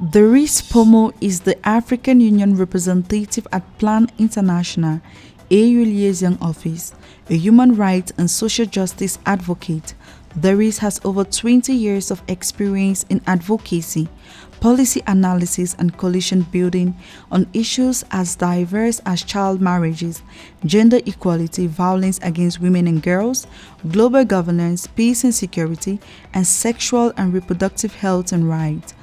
Doris Mpoumou is the African Union representative at Plan International, AU Liaison Office, a human rights and social justice advocate. Doris has over 20 years of experience in advocacy, policy analysis and coalition building on issues as diverse as child marriages, gender equality, violence against women and girls, global governance, peace and security, and sexual and reproductive health and rights.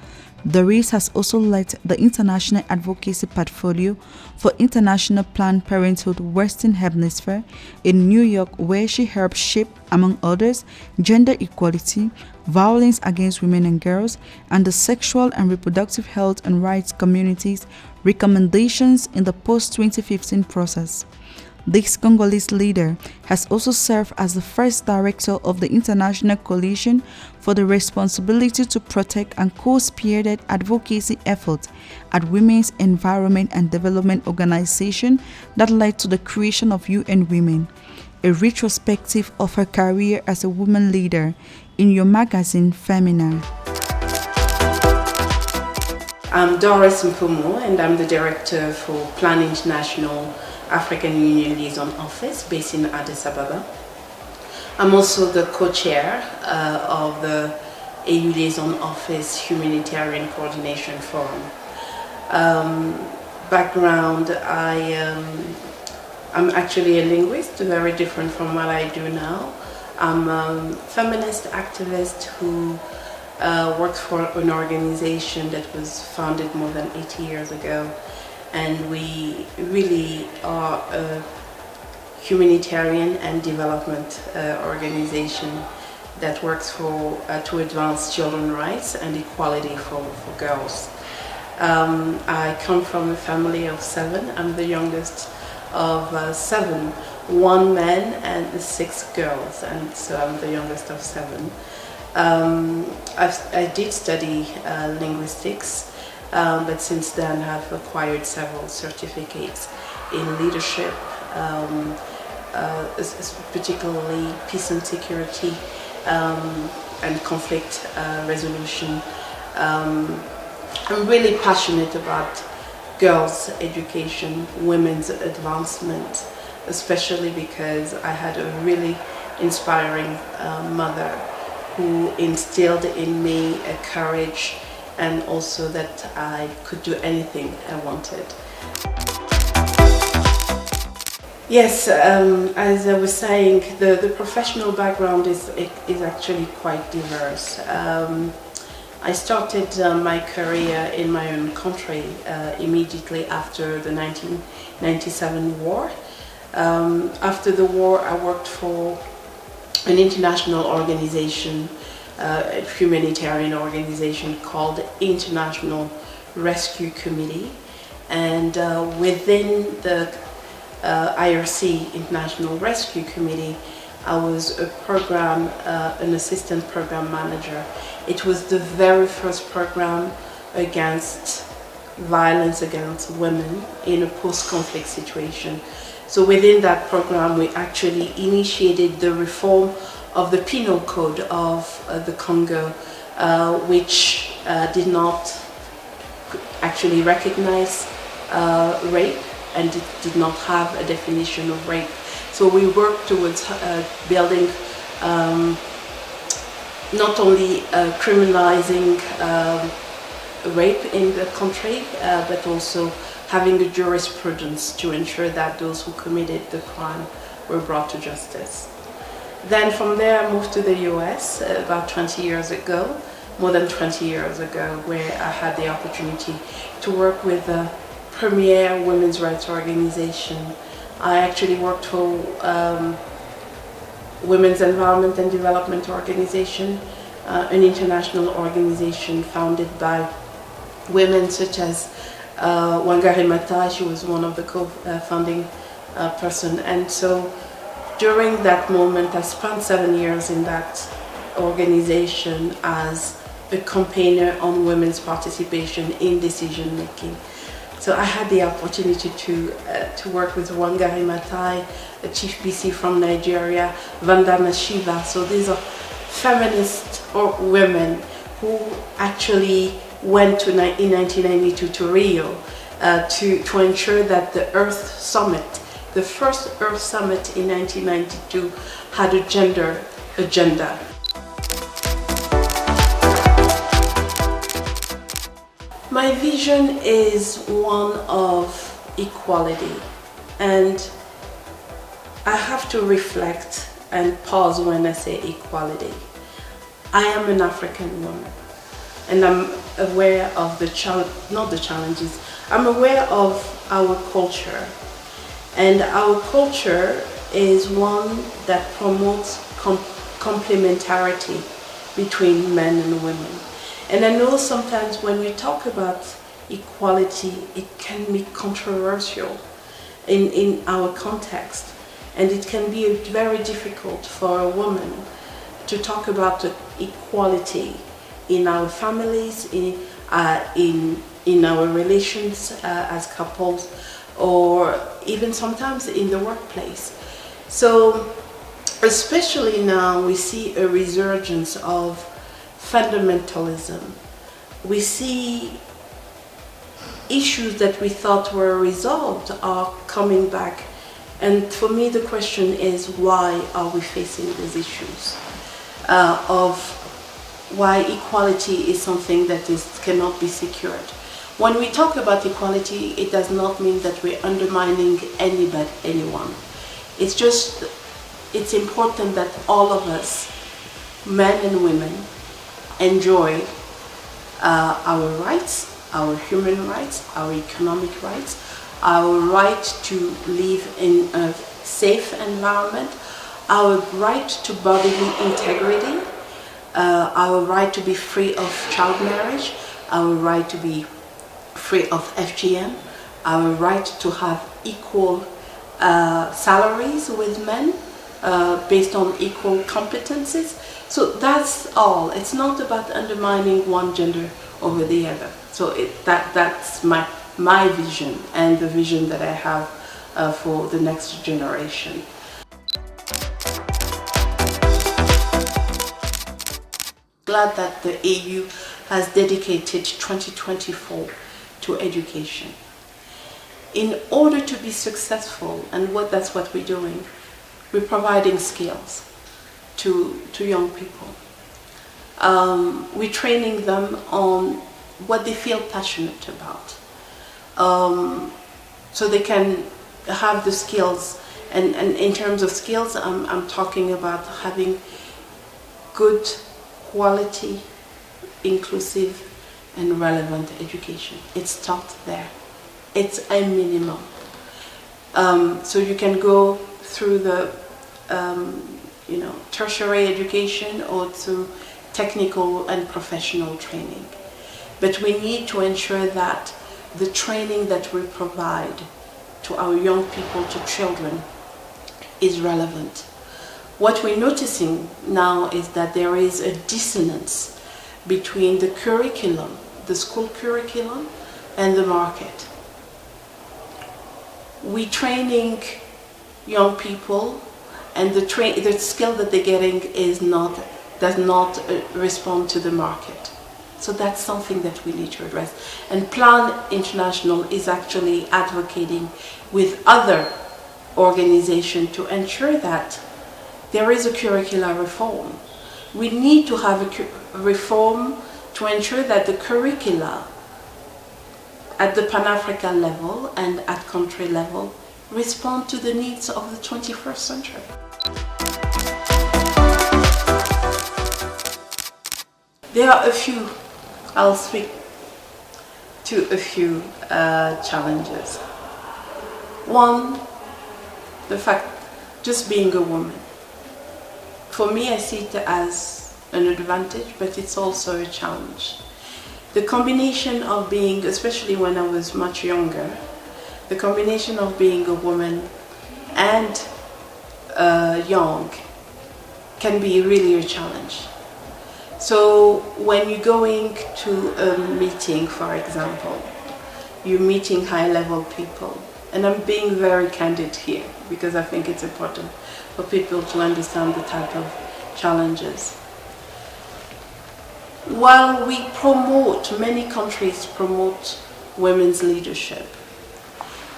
Doris has also led the international advocacy portfolio for International Planned Parenthood Western Hemisphere in New York, where she helped shape, among others, gender equality, violence against women and girls, and the sexual and reproductive health and rights communities' recommendations in the post-2015 process. This Congolese leader has also served as the first director of the International Coalition for the Responsibility to Protect and co-spearheaded advocacy efforts at Women's Environment and Development Organization that led to the creation of UN Women, a retrospective of her career as a woman leader in your magazine Femina. I'm Doris Mpoumou and I'm the director for Plan International African Union Liaison Office based in Addis Ababa. I'm also the co-chair of the AU Liaison Office Humanitarian Coordination Forum. Background, I'm actually a linguist, very different from what I do now. I'm a feminist activist who worked for an organization that was founded more than 80 years ago. And we really are a humanitarian and development organization that works to advance children's rights and equality for girls. I come from a family of 7. I'm the youngest of 7, 1 man and 6 girls, and so I'm the youngest of 7. I did study linguistics. But since then I've acquired several certificates in leadership, particularly peace and security and conflict resolution. I'm really passionate about girls' education, women's advancement, especially because I had a really inspiring mother who instilled in me a courage and also that I could do anything I wanted. Yes, as I was saying, the professional background is actually quite diverse. I started my career in my own country immediately after the 1997 war. After the war, I worked for an international organization, a humanitarian organization called International Rescue Committee, and within the IRC, International Rescue Committee, I was an assistant program manager. It was the very first program against violence against women in a post-conflict situation. So within that program, we actually initiated the reform of the penal code of the Congo, which did not actually recognize rape and did not have a definition of rape. So we worked towards building not only criminalizing rape in the country, but also having a jurisprudence to ensure that those who committed the crime were brought to justice. Then from there I moved to the US about 20 years ago, more than 20 years ago, where I had the opportunity to work with the premier women's rights organization. I actually worked for Women's Environment and Development Organization, an international organization founded by women such as Wangari Maathai. She was one of the co-founding person, and so during that moment, I spent 7 years in that organization as a campaigner on women's participation in decision making. So I had the opportunity to work with Wangari Maathai, a chief BC from Nigeria, Vandana Shiva. So these are feminist women who actually went to in 1992 to Rio to ensure that the Earth Summit, the first Earth Summit in 1992, had a gender agenda. My vision is one of equality, and I have to reflect and pause when I say equality. I am an African woman, and I'm aware of not the challenges, I'm aware of our culture. And our culture is one that promotes complementarity between men and women. And I know sometimes when we talk about equality, it can be controversial in our context. And it can be very difficult for a woman to talk about equality in our families, in our relations as couples, or even sometimes in the workplace. So, especially now, we see a resurgence of fundamentalism. We see issues that we thought were resolved are coming back. And for me, the question is, why are we facing these issues? Of why equality is something that cannot be secured. When we talk about equality, it does not mean that we're undermining anyone. It's just, it's important that all of us, men and women, enjoy our rights, our human rights, our economic rights, our right to live in a safe environment, our right to bodily integrity, our right to be free of child marriage, our right to be free of FGM, our right to have equal salaries with men based on equal competencies. So that's all. It's not about undermining one gender over the other. So that's my vision and the vision that I have for the next generation. Glad that the AU has dedicated 2024 to education. In order to be successful, and that's what we're doing, we're providing skills to young people. We're training them on what they feel passionate about, so they can have the skills. And in terms of skills, I'm talking about having good, quality, inclusive, and relevant education. It's taught there. It's a minimum. So you can go through the tertiary education or through technical and professional training. But we need to ensure that the training that we provide to our young people, to children, is relevant. What we're noticing now is that there is a dissonance between the curriculum, the school curriculum, and the market. We're training young people, and the skill that they're getting does not respond to the market. So that's something that we need to address. And Plan International is actually advocating with other organizations to ensure that there is a curricular reform. We need to have a reform to ensure that the curricula at the Pan-African level and at country level respond to the needs of the 21st century. There are I'll speak to a few challenges. One, the fact, just being a woman. For me, I see it as an advantage, but it's also a challenge. The combination of being, especially when I was much younger, the combination of being a woman and young can be really a challenge. So when you're going to a meeting, for example, you're meeting high-level people, and I'm being very candid here because I think it's important for people to understand the type of challenges. While we promote, many countries promote women's leadership,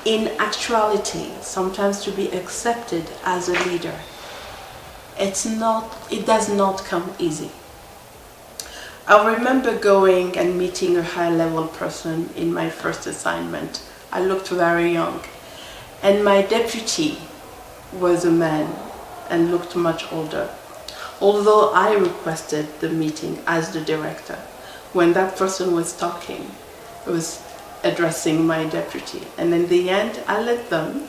in actuality, sometimes to be accepted as a leader, it does not come easy. I remember going and meeting a high-level person in my first assignment. I looked very young, and my deputy was a man and looked much older. Although I requested the meeting as the director, when that person was talking, I was addressing my deputy. And in the end, I let them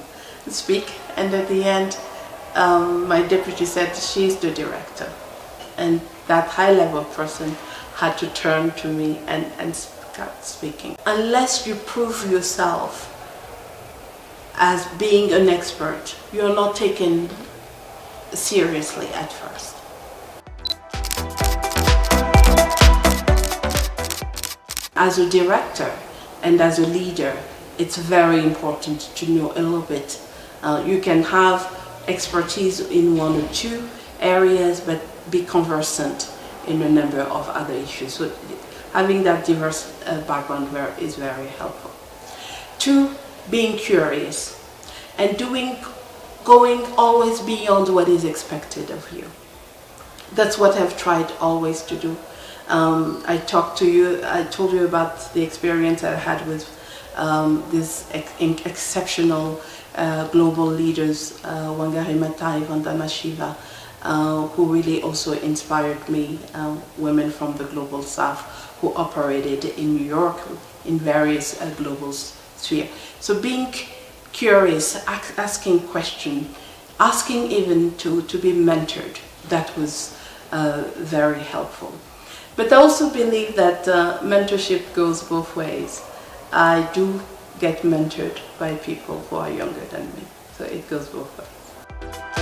speak, and at the end, my deputy said, she's the director. And that high-level person had to turn to me and start speaking. Unless you prove yourself as being an expert, you're not taken seriously at first. As a director and as a leader, it's very important to know a little bit. You can have expertise in one or two areas, but be conversant in a number of other issues. So having that diverse background is very helpful. 2, being curious and going always beyond what is expected of you. That's what I've tried always to do. I told you about the experience I had with these exceptional global leaders, Wangari Maathai, Vandana Shiva, who really also inspired me, women from the global south who operated in New York in various global spheres. So being curious, asking questions, asking even to be mentored, that was very helpful. But I also believe that mentorship goes both ways. I do get mentored by people who are younger than me, so it goes both ways.